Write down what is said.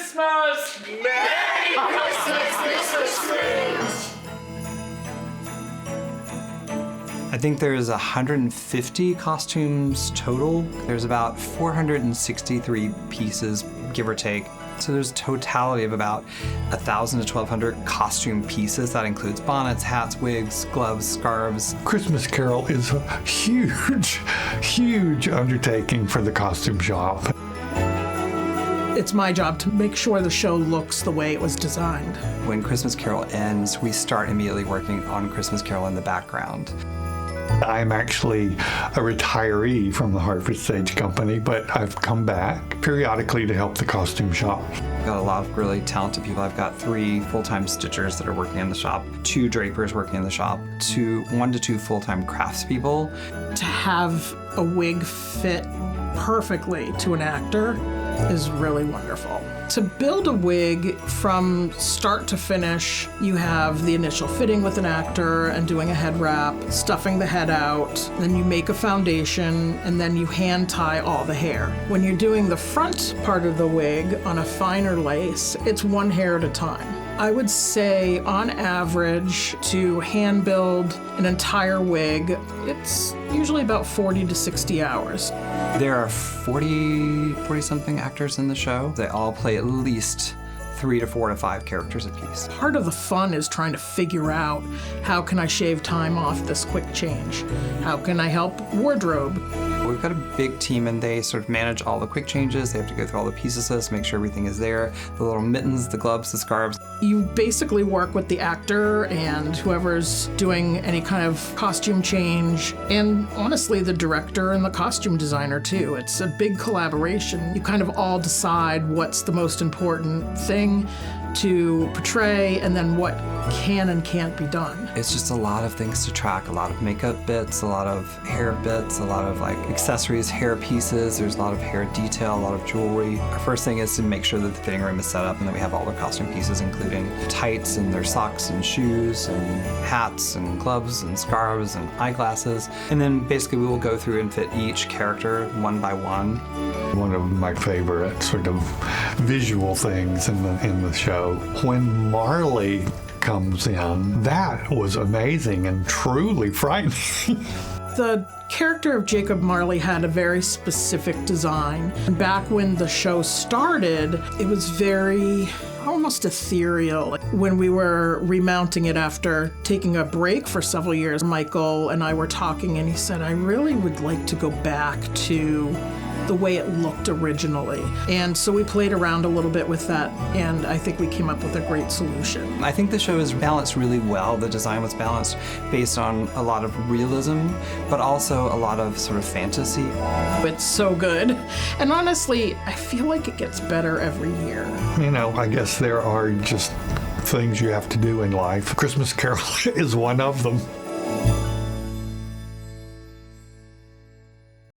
Christmas! Merry Christmas, Mr. Scrooge! I think there's 150 costumes total. There's about 463 pieces, give or take. So there's a totality of about 1,000 to 1,200 costume pieces. That includes bonnets, hats, wigs, gloves, scarves. Christmas Carol is a huge, huge undertaking for the costume shop. It's my job to make sure the show looks the way it was designed. When Christmas Carol ends, we start immediately working on Christmas Carol in the background. I'm actually a retiree from the Hartford Stage company, but I've come back periodically to help the costume shop. I've got a lot of really talented people. I've got 3 full-time stitchers that are working in the shop, 2 drapers working in the shop, 1 to 2 full-time craftspeople. To have a wig fit perfectly to an actor is really wonderful. To build a wig from start to finish, you have the initial fitting with an actor and doing a head wrap, stuffing the head out, then you make a foundation, and then you hand tie all the hair. When you're doing the front part of the wig on a finer lace, it's 1 hair at a time. I would say on average to hand build an entire wig, it's usually about 40 to 60 hours. There are 40-something actors in the show. They all play at least 3 to 4 to 5 characters apiece. Part of the fun is trying to figure out, how can I shave time off this quick change? How can I help wardrobe? We've got a big team and they sort of manage all the quick changes. They have to go through all the pieces lists, make sure everything is there. The little mittens, the gloves, the scarves. You basically work with the actor and whoever's doing any kind of costume change, and honestly the director and the costume designer too. It's a big collaboration. You kind of all decide what's the most important thing to portray and then what can and can't be done. It's just a lot of things to track, a lot of makeup bits, a lot of hair bits, a lot of like accessories, hair pieces. There's a lot of hair detail, a lot of jewelry. Our first thing is to make sure that the fitting room is set up and that we have all the costume pieces, including tights and their socks and shoes and hats and gloves and scarves and eyeglasses. And then basically we will go through and fit each character one by one. One of my favorite sort of visual things in the show. When Marley comes in, that was amazing and truly frightening. The character of Jacob Marley had a very specific design. Back when the show started, it was very almost ethereal. When we were remounting it after taking a break for several years, Michael and I were talking and he said, I really would like to go back to the way it looked originally. And so we played around a little bit with that, and I think we came up with a great solution. I think the show is balanced really well. The design was balanced based on a lot of realism, but also a lot of sort of fantasy. It's so good. And honestly, I feel like it gets better every year. You know, I guess there are just things you have to do in life. Christmas Carol is one of them.